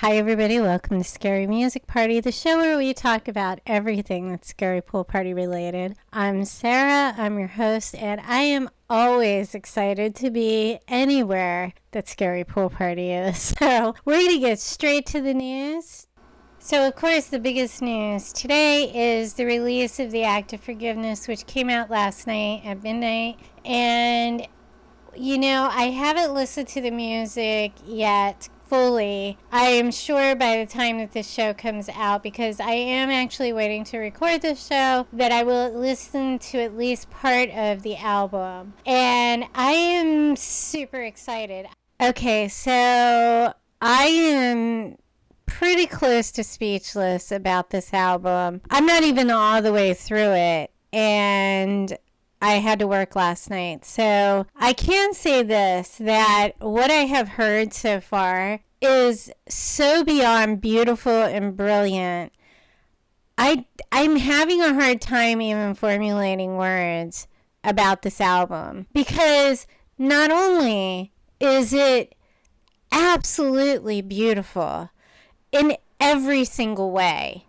Hi everybody, welcome to Scary Music Party, the show where we talk about everything that's Scary Pool Party related. I'm Sarah, I'm your host, and I am always excited to be anywhere that Scary Pool Party is. So we're going to get straight to the news. So of course the biggest news today is the release of the Act of Forgiveness, which came out last night at midnight. And you know, I haven't listened to the music yet fully. I am sure by the time that this show comes out, because I am actually waiting to record this show, that I will listen to at least part of the album. And I am super excited. Okay, so I am pretty close to speechless about this album. I'm not even all the way through it. And I had to work last night. So I can say this, that what I have heard so far is so beyond beautiful and brilliant. I'm having a hard time even formulating words about this album, because not only is it absolutely beautiful in every single way,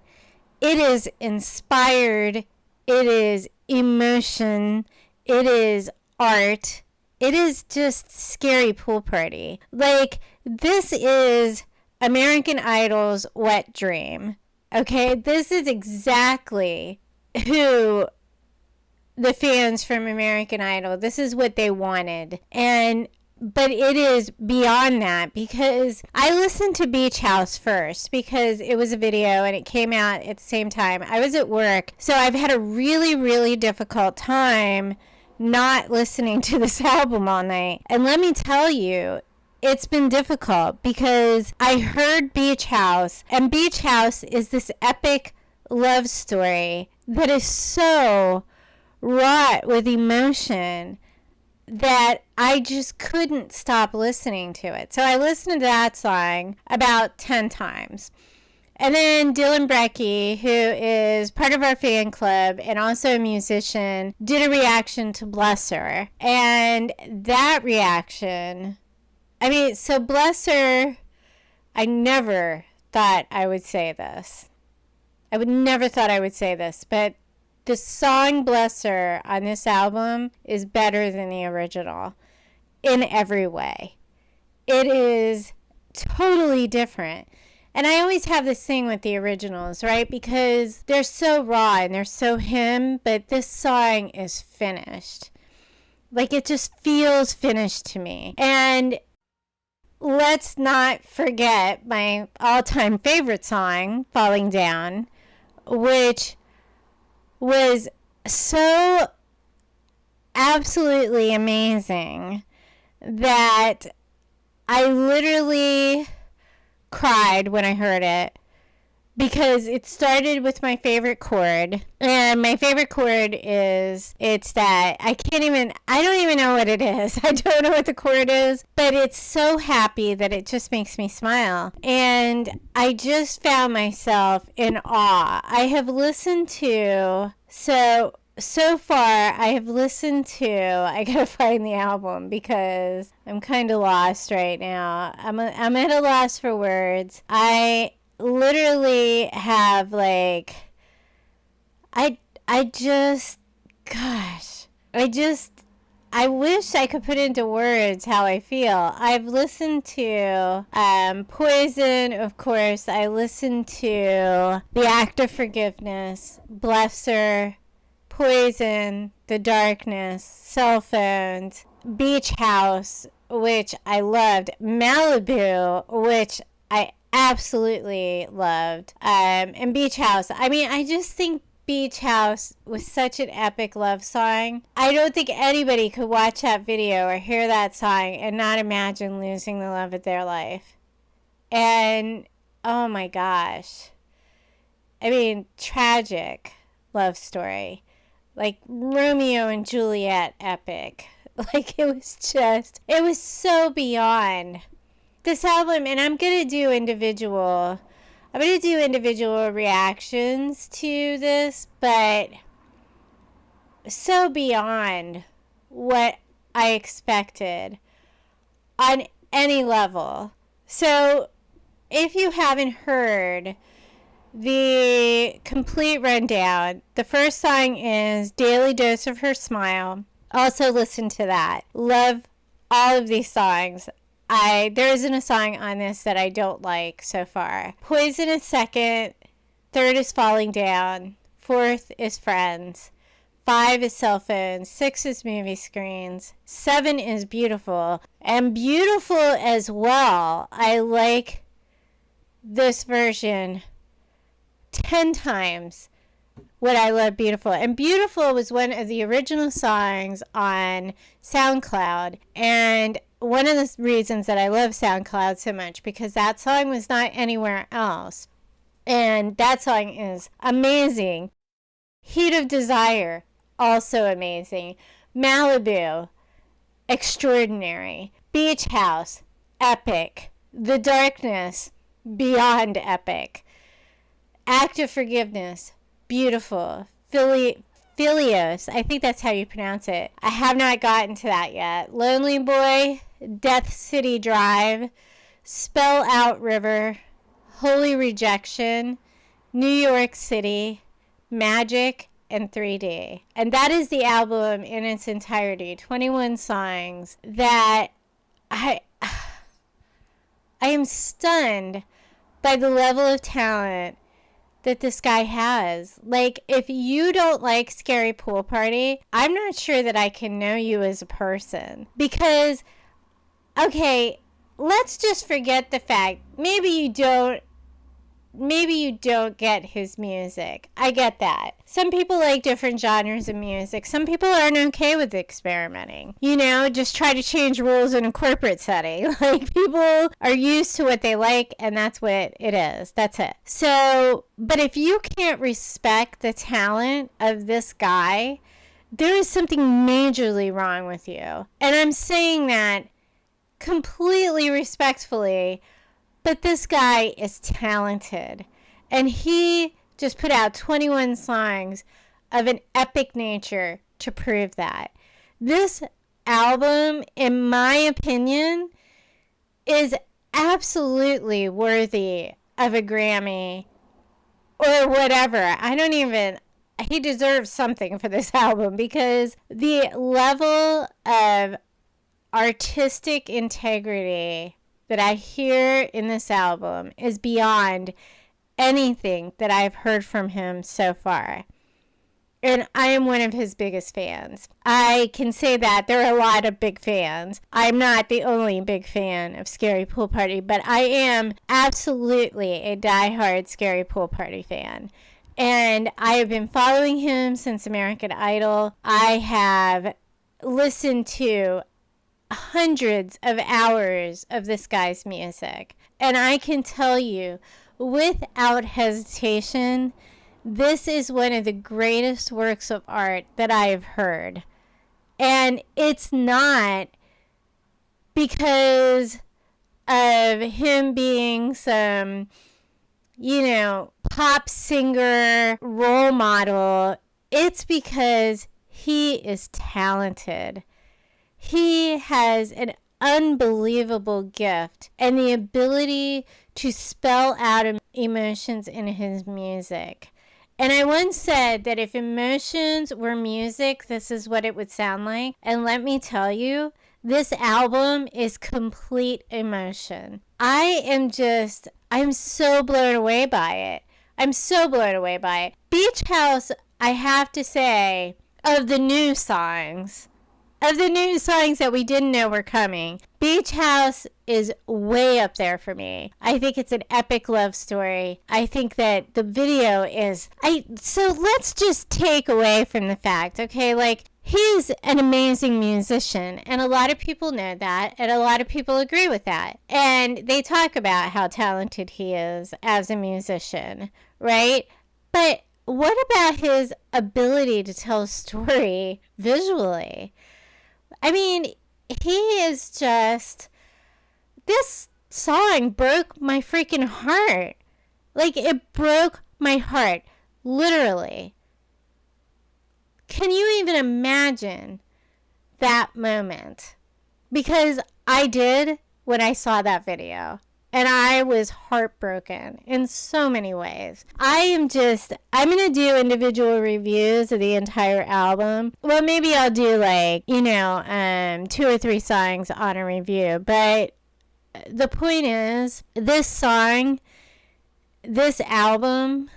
it is inspired, it is emotion, it is art, it is just Scary Pool Party. Like, this is American Idol's wet dream. Okay, this is exactly who the fans from American Idol, this is what they wanted. But it is beyond that, because I listened to Beach House first because it was a video and it came out at the same time. I was at work, so I've had a really, really difficult time not listening to this album all night. And let me tell you, it's been difficult because I heard Beach House, and Beach House is this epic love story that is so wrought with emotion that I just couldn't stop listening to it. So I listened to that song about 10 times. And then Dylan Brecky, who is part of our fan club and also a musician, did a reaction to Bless Her. And that reaction, so Bless Her, I never thought I would say this. But the song Bless Her on this album is better than the original in every way. It is totally different. And I always have this thing with the originals, right? Because they're so raw and they're so him, but this song is finished. Like, it just feels finished to me. And let's not forget my all-time favorite song, Falling Down, which was so absolutely amazing that I literally cried when I heard it, because it started with my favorite chord, and my favorite chord is, it's that, I don't even know what it is. I don't know what the chord is, but it's so happy that it just makes me smile. And I just found myself in awe. I have listened to, so far, I gotta find the album because I'm kind of lost right now. I'm at a loss for words. I literally have I wish I could put into words how I feel. I've listened to Poison, of course. I listened to The Act of Forgiveness, Bless Her, Poison, The Darkness, Cell Phones, Beach House, which I loved, Malibu, which I absolutely loved, and Beach House. I just think Beach House was such an epic love song. I don't think anybody could watch that video or hear that song and not imagine losing the love of their life. And oh my gosh, tragic love story, like Romeo and Juliet epic. It was so beyond this album. And I'm going to do individual reactions to this, but so beyond what I expected on any level. So if you haven't heard the complete rundown, the first song is Daily Dose of Her Smile. Also listen to that. Love all of these songs. There isn't a song on this that I don't like so far. Poison is second. Third is Falling Down. Fourth is Friends. 5 is Cell Phones. 6 is Movie Screens. 7 is Beautiful. And Beautiful as well. I like this version 10 times what I love Beautiful. And Beautiful was one of the original songs on SoundCloud. And one of the reasons that I love SoundCloud so much, because that song was not anywhere else. And that song is amazing. Heat of Desire, also amazing. Malibu, extraordinary. Beach House, epic. The Darkness, beyond epic. Act of Forgiveness, beautiful. Felios, I think that's how you pronounce it. I have not gotten to that yet. Lonely Boy, Death City Drive, Spell Out River, Holy Rejection, New York City, Magic, and 3D. And that is the album in its entirety. 21 songs that I am stunned by the level of talent that this guy has. Like, if you don't like Scarypoolparty, I'm not sure that I can know you as a person. Because, okay, let's just forget the fact, maybe you don't get his music. I get that. Some people like different genres of music. Some people aren't okay with experimenting. You know, just try to change rules in a corporate setting. Like, people are used to what they like, and that's what it is. That's it. So, but if you can't respect the talent of this guy, there is something majorly wrong with you. And I'm saying that completely respectfully, but this guy is talented. And he just put out 21 songs of an epic nature to prove that. This album, in my opinion, is absolutely worthy of a Grammy or whatever. He deserves something for this album, because the level of artistic integrity that I hear in this album is beyond anything that I've heard from him so far. And I am one of his biggest fans. I can say that there are a lot of big fans. I'm not the only big fan of Scarypoolparty, but I am absolutely a diehard Scarypoolparty fan. And I have been following him since American Idol. I have listened to hundreds of hours of this guy's music. And I can tell you, without hesitation, this is one of the greatest works of art that I have heard. And it's not because of him being some, pop singer role model. It's because he is talented. He has an unbelievable gift and the ability to spell out emotions in his music. And I once said that if emotions were music, this is what it would sound like. And let me tell you, this album is complete emotion. I'm so blown away by it. I'm so blown away by it. Beach House, I have to say, of the new songs that we didn't know were coming, Beach House is way up there for me. I think it's an epic love story. I think that the video is... So let's just take away from the fact, okay, like, he's an amazing musician, and a lot of people know that, and a lot of people agree with that. And they talk about how talented he is as a musician, right? But what about his ability to tell a story visually? I mean, he is just... This song broke my freaking heart. Like, it broke my heart. Literally. Can you even imagine that moment? Because I did when I saw that video. And I was heartbroken in so many ways. I'm going to do individual reviews of the entire album. Well, maybe I'll do like, 2 or 3 songs on a review. But the point is, this album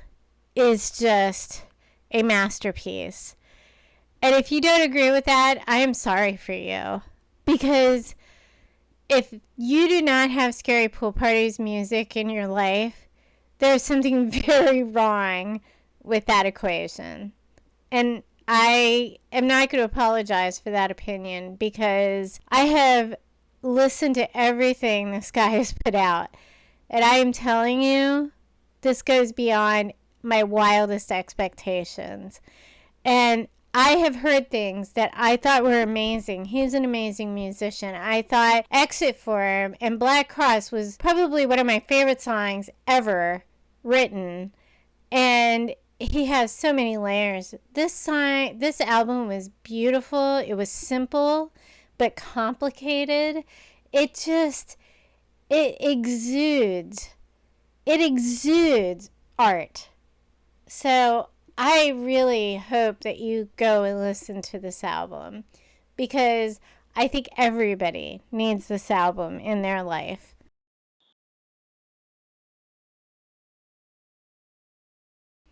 is just a masterpiece. And if you don't agree with that, I am sorry for you. Because if you do not have Scarypoolparty's music in your life, there's something very wrong with that equation. And I am not going to apologize for that opinion, because I have listened to everything this guy has put out. And I am telling you, this goes beyond my wildest expectations. And I have heard things that I thought were amazing. He's an amazing musician. I thought Exit for him and Black Cross was probably one of my favorite songs ever written. And he has so many layers. This album was beautiful. It was simple but complicated. It exudes art. So I really hope that you go and listen to this album, because I think everybody needs this album in their life.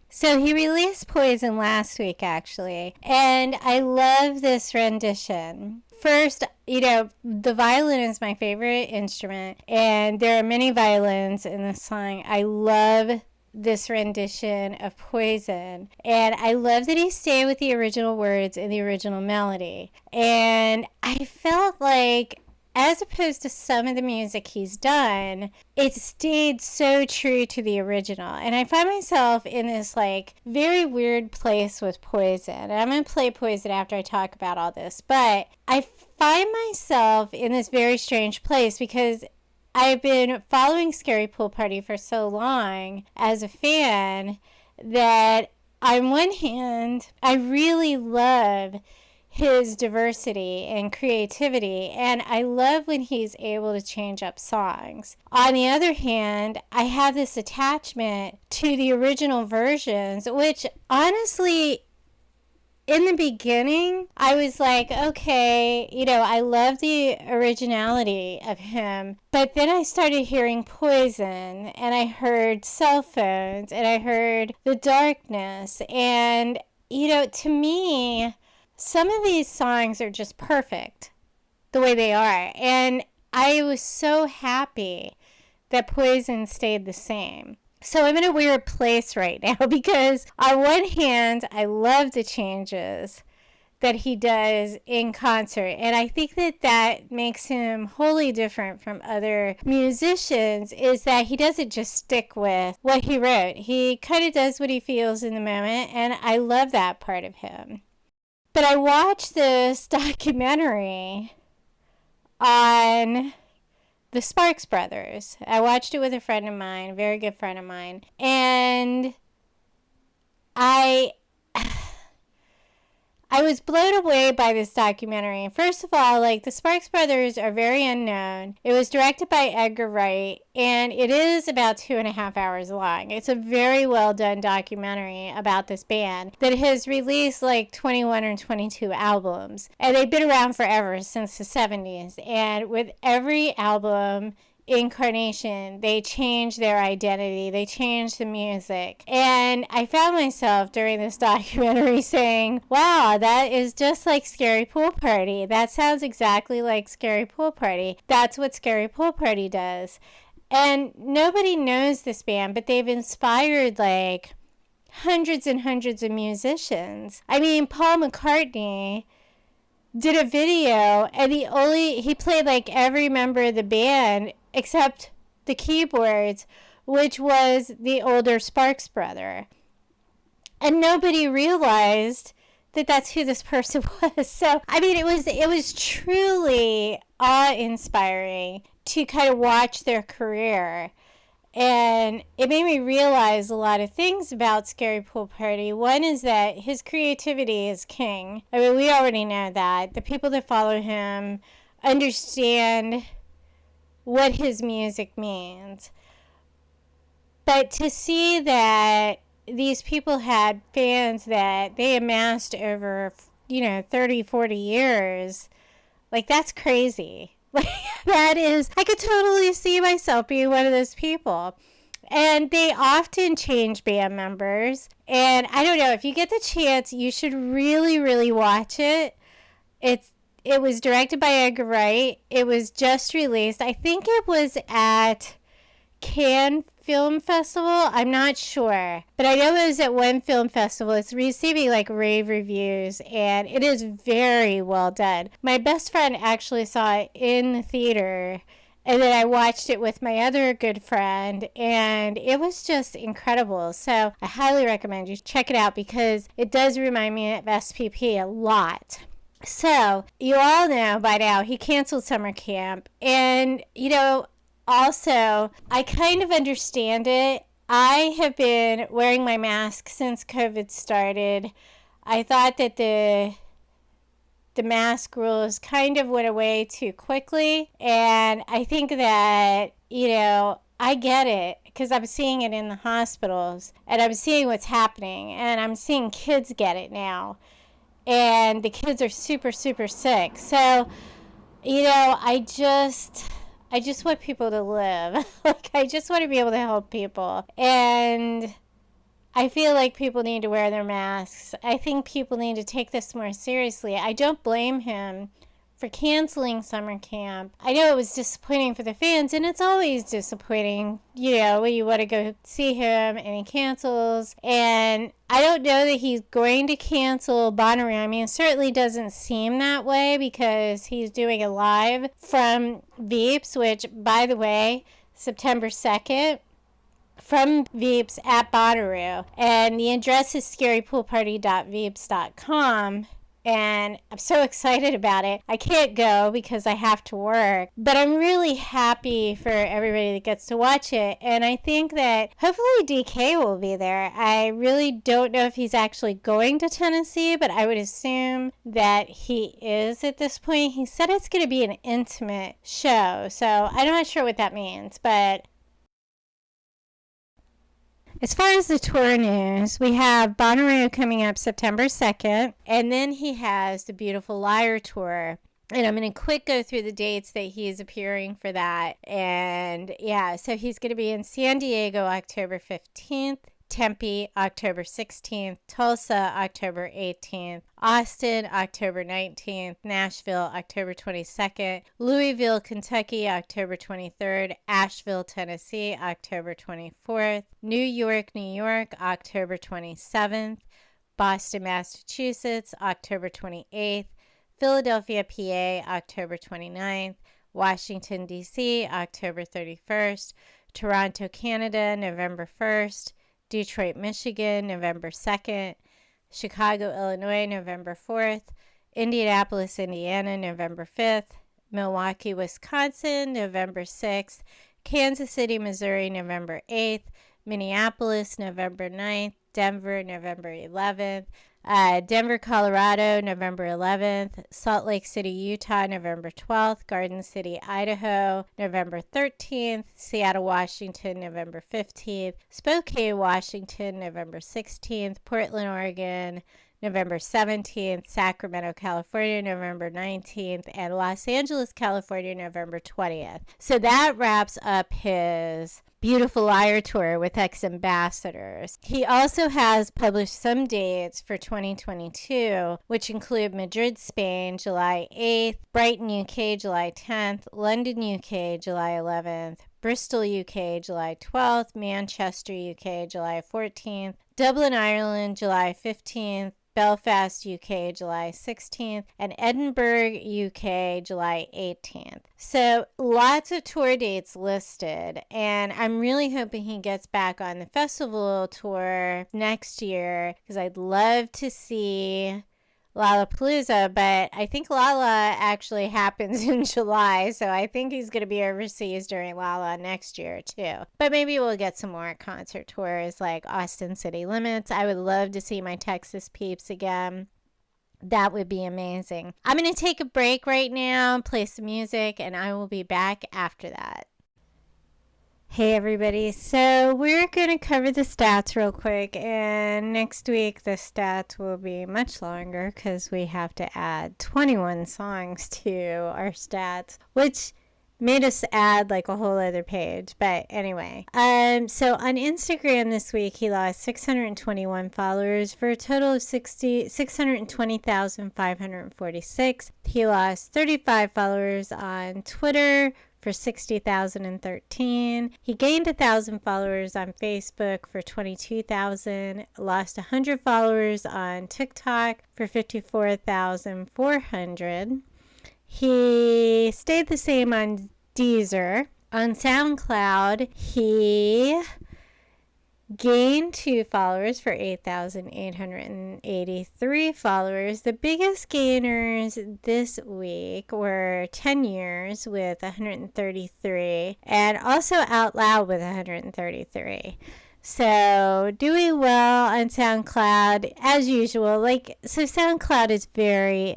So he released Poison last week, actually, and I love this rendition. First, the violin is my favorite instrument, and there are many violins in this song. I love this rendition of Poison, and I love that he stayed with the original words and the original melody. And I felt like, as opposed to some of the music he's done, it stayed so true to the original. And I find myself in this very weird place with Poison. And I'm going to play Poison after I talk about all this. But I find myself in this very strange place because I've been following Scarypoolparty for so long as a fan that on one hand, I really love his diversity and creativity, and I love when he's able to change up songs. On the other hand, I have this attachment to the original versions, which honestly, in the beginning, I was like, okay, I love the originality of him. But then I started hearing Poison, and I heard Cell Phones, and I heard The Darkness. And, to me, some of these songs are just perfect the way they are. And I was so happy that Poison stayed the same. So I'm in a weird place right now because on one hand, I love the changes that he does in concert. And I think that makes him wholly different from other musicians, is that he doesn't just stick with what he wrote. He kind of does what he feels in the moment. And I love that part of him. But I watched this documentary on the Sparks Brothers. I watched it with a friend of mine, a very good friend of mine. And I was blown away by this documentary. First of all, the Sparks Brothers are very unknown. It was directed by Edgar Wright, and it is about 2.5 hours long. It's a very well done documentary about this band that has released 21 or 22 albums. And they've been around forever, since the 70s. And with every album incarnation, they change their identity, they change the music. And I found myself during this documentary saying, wow, that is just like Scarypoolparty. That sounds exactly like Scarypoolparty. That's what Scarypoolparty does. And nobody knows this band, but they've inspired hundreds and hundreds of musicians. I mean, Paul McCartney did a video, and he played every member of the band except the keyboards, which was the older Sparks brother. And nobody realized that that's who this person was. So, I mean, it was truly awe-inspiring to kind of watch their career. And it made me realize a lot of things about Scarypoolparty. One is that his creativity is king. I mean, we already know that. The people that follow him understand what his music means. But to see that these people had fans that they amassed over, 30, 40 years, like, that's crazy. Like, that is, I could totally see myself being one of those people. And they often change band members. And I don't know, if you get the chance, you should really, really watch it. It was directed by Edgar Wright. It was just released. I think it was at Cannes Film Festival. I'm not sure. But I know it was at one film festival. It's receiving like rave reviews, and it is very well done. My best friend actually saw it in the theater, and then I watched it with my other good friend, and it was just incredible. So I highly recommend you check it out because it does remind me of SPP a lot. So you all know by now he canceled summer camp, and also, I kind of understand it. I have been wearing my mask since COVID started. I thought that the mask rules kind of went away too quickly. And I think that, I get it because I'm seeing it in the hospitals and I'm seeing what's happening. And I'm seeing kids get it now. And the kids are super, super sick. So, I just want people to live. Like, I just want to be able to help people. And I feel like people need to wear their masks. I think people need to take this more seriously. I don't blame him for canceling summer camp. I know it was disappointing for the fans, and it's always disappointing, when you want to go see him and he cancels. And I don't know that he's going to cancel Bonnaroo. I mean, it certainly doesn't seem that way because he's doing a live from Veeps, which, by the way, September 2nd, from Veeps at Bonnaroo. And the address is scarypoolparty.veeps.com. And I'm so excited about it. I can't go because I have to work, but I'm really happy for everybody that gets to watch it. And I think that hopefully DK will be there. I really don't know if he's actually going to Tennessee, but I would assume that he is at this point. He said it's going to be an intimate show, so I'm not sure what that means, but as far as the tour news, we have Bonnaroo coming up September 2nd, and then he has the Beautiful Liar Tour. And I'm going to quick go through the dates that he's appearing for that. And yeah, so he's going to be in San Diego October 15th, Tempe October 16th, Tulsa October 18th, Austin October 19th, Nashville October 22nd, Louisville, Kentucky October 23rd, Asheville, Tennessee October 24th, New York, October 27th, Boston, Massachusetts October 28th, Philadelphia, PA October 29th, Washington, D.C. October 31st, Toronto, Canada November 1st, Detroit, Michigan, November 2nd, Chicago, Illinois, November 4th, Indianapolis, Indiana, November 5th, Milwaukee, Wisconsin, November 6th, Kansas City, Missouri, November 8th, Minneapolis, November 9th, Denver, November 11th, Denver, Colorado, November 11th, Salt Lake City, Utah, November 12th, Garden City, Idaho, November 13th, Seattle, Washington, November 15th, Spokane, Washington, November 16th, Portland, Oregon, November 17th, Sacramento, California, November 19th, and Los Angeles, California, November 20th. So that wraps up his Beautiful Liar Tour with ex-ambassadors. He also has published some dates for 2022, which include Madrid, Spain, July 8th, Brighton, UK, July 10th, London, UK, July 11th, Bristol, UK, July 12th, Manchester, UK, July 14th, Dublin, Ireland, July 15th, Belfast, UK, July 16th, and Edinburgh, UK, July 18th. So lots of tour dates listed, and I'm really hoping he gets back on the festival tour next year because I'd love to see Lollapalooza, but I think Lolla actually happens in July, so I think he's going to be overseas during Lolla next year too. But maybe we'll get some more concert tours like Austin City Limits. I would love to see my Texas peeps again. That would be amazing. I'm going to take a break right now, play some music, and I will be back after that. Hey everybody, so we're going to cover the stats real quick, and next week the stats will be much longer because we have to add 21 songs to our stats, which made us add like a whole other page. But anyway, so on Instagram this week he lost 621 followers for a total of 620,546. He lost 35 followers on Twitter for 60,013. He gained 1,000 followers on Facebook for 22,000. Lost 100 followers on TikTok for 54,400. He stayed the same on Deezer. On SoundCloud, he gained 2 followers for 8,883 followers. The biggest gainers this week were 10 Years with 133 and also Out Loud with 133. So doing well on SoundCloud as usual. So SoundCloud is very,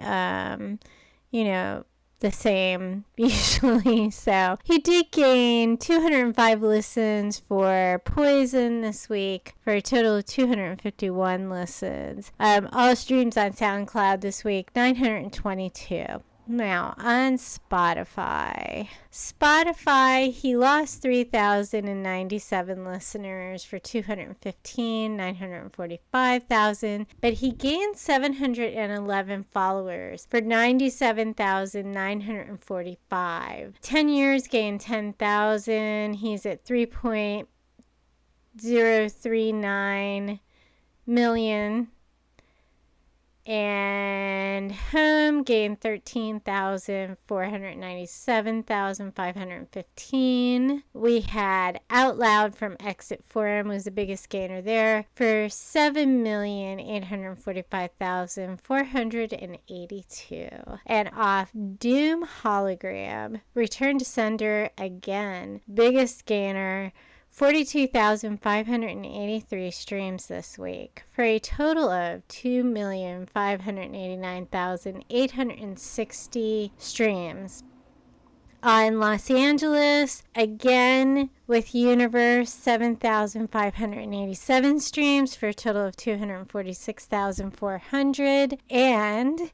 the same usually. So he did gain 205 listens for Poison this week for a total of 251 listens. All streams on SoundCloud this week, 922. Now on Spotify, he lost 3,097 listeners for 945,000, but he gained 711 followers for 97,945. 10 Years gained 10,000. He's at 3.039 million. And Home gained 13,497,515. We had Out Loud from Exit Forum was the biggest gainer there for 7,845,482. And off Doom Hologram, Return to Sender again, biggest gainer, 42,583 streams this week for a total of 2,589,860 streams. On Los Angeles, again with Universe, 7,587 streams for a total of 246,400. And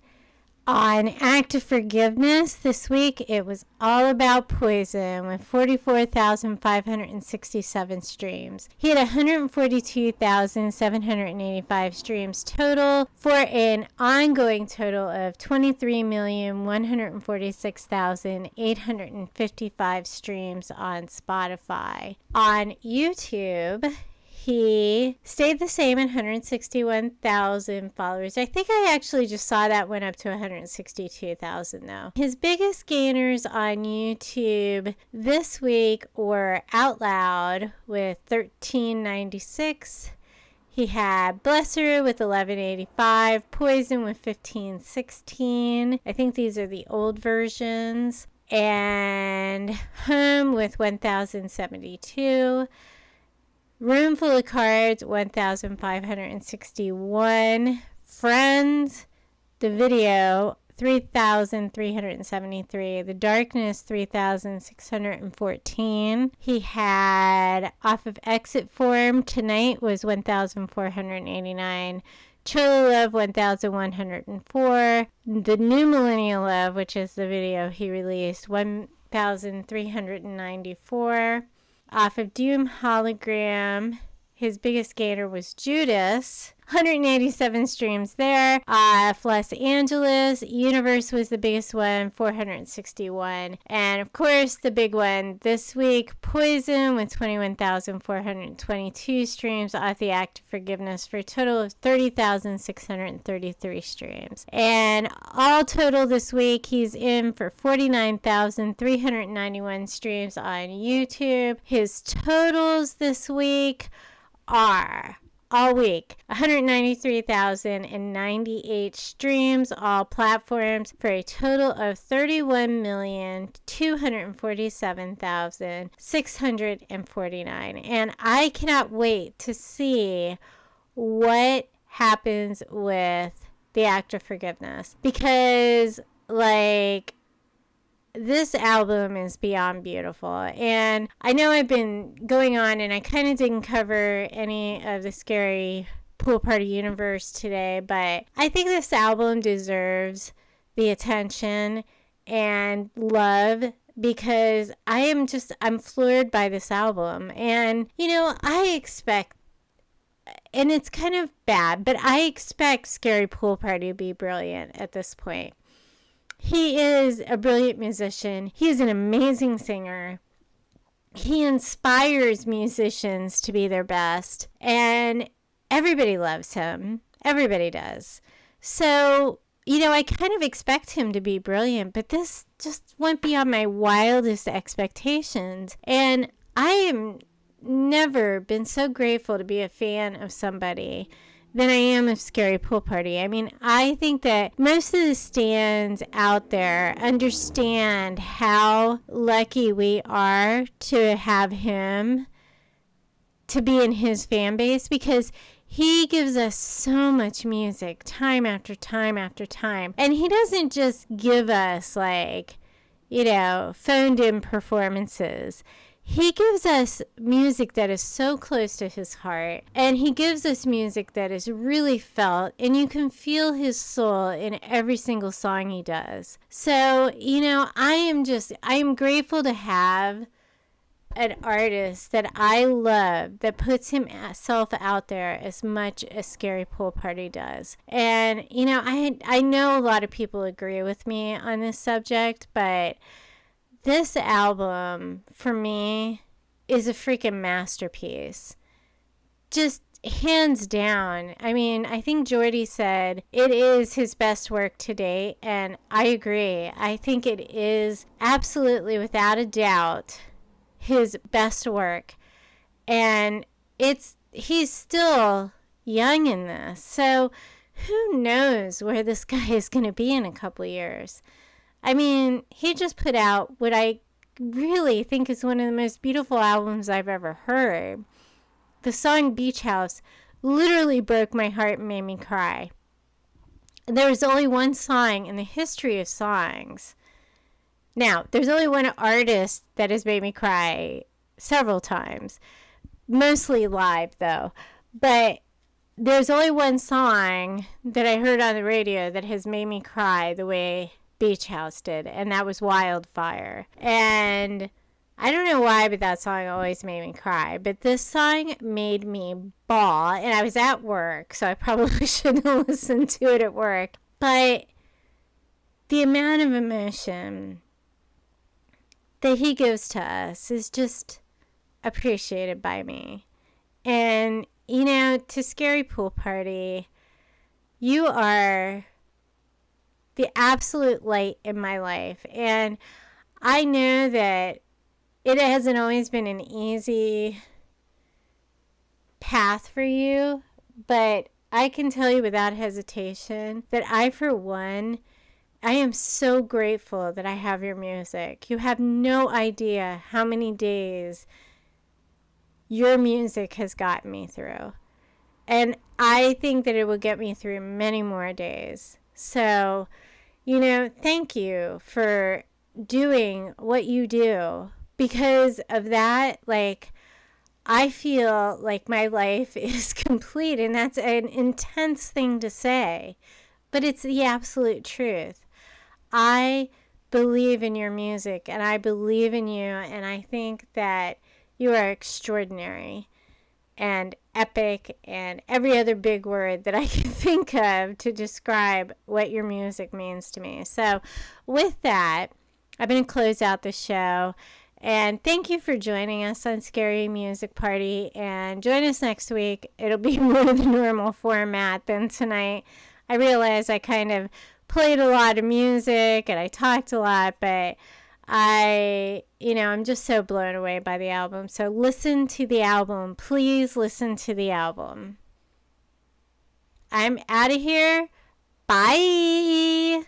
on Act of Forgiveness this week, it was all about Poison with 44,567 streams. He had 142,785 streams total for an ongoing total of 23,146,855 streams on Spotify. On YouTube, he stayed the same at 161,000 followers. I think I actually just saw that went up to 162,000 though. His biggest gainers on YouTube this week were Out Loud with 1,396. He had Blesser with 1,185, Poison with 1,516. I think these are the old versions. And Home with 1,072. Room Full of Cards, 1,561. Friends, the video, 3,373. The Darkness, 3,614. He had off of Exit Forum Tonight was 1,489. Cholo Love, 1,104. The New Millennial Love, which is the video he released, 1,394. Off of Doom Hologram, his biggest gainer was Judas, 187 streams there. Los Angeles, Universe was the biggest one, 461. And of course, the big one this week, Poison with 21,422 streams off the Act of Forgiveness for a total of 30,633 streams. And all total this week, he's in for 49,391 streams on YouTube. His totals this week are all week, 193,098 streams, all platforms, for a total of 31,247,649. And I cannot wait to see what happens with the act of forgiveness, because like this album is beyond beautiful. And I know I've been going on and I kind of didn't cover any of the Scary Pool Party universe today, but I think this album deserves the attention and love, because I'm floored by this album. And, you know, I expect, and it's kind of bad, but I expect Scary Pool Party to be brilliant at this point. He is a brilliant musician. He is an amazing singer. He inspires musicians to be their best. And everybody loves him. Everybody does. So, you know, I kind of expect him to be brilliant, but this just went beyond my wildest expectations. And I am never been so grateful to be a fan of somebody than I am of Scary Pool Party. I mean, I think that most of the stands out there understand how lucky we are to have him, to be in his fan base, because he gives us so much music time after time after time. And he doesn't just give us, like, you know, phoned in performances. He gives us music that is so close to his heart, and he gives us music that is really felt, and you can feel his soul in every single song he does. So, you know, I am grateful to have an artist that I love that puts himself out there as much as Scary Pool Party does. And, you know, I know a lot of people agree with me on this subject, but this album, for me, is a freaking masterpiece. Just hands down. I mean, I think Jordy said it is his best work to date, and I agree. I think it is absolutely, without a doubt, his best work. And he's still young in this. So who knows where this guy is going to be in a couple years. I mean, he just put out what I really think is one of the most beautiful albums I've ever heard. The song Beach House literally broke my heart and made me cry. There was only one song in the history of songs. Now, there's only one artist that has made me cry several times. Mostly live, though. But there's only one song that I heard on the radio that has made me cry the way Beach House did, and that was Wildfire. And I don't know why, but that song always made me cry. But this song made me bawl, and I was at work, so I probably shouldn't have listened to it at work. But the amount of emotion that he gives to us is just appreciated by me. And, you know, to Scary Pool Party, you are the absolute light in my life. And I know that it hasn't always been an easy path for you, but I can tell you without hesitation that I, for one, I am so grateful that I have your music. You have no idea how many days your music has gotten me through. And I think that it will get me through many more days. So, you know, thank you for doing what you do. Because of that, like, I feel like my life is complete, and that's an intense thing to say, but it's the absolute truth. I believe in your music, and I believe in you, and I think that you are extraordinary and epic and every other big word that I can think of to describe what your music means to me. So with that, I'm going to close out the show. And thank you for joining us on Scary Music Party. And join us next week. It'll be more the normal format than tonight. I realize I kind of played a lot of music and I talked a lot, but I'm just so blown away by the album. So listen to the album. Please listen to the album. I'm out of here. Bye.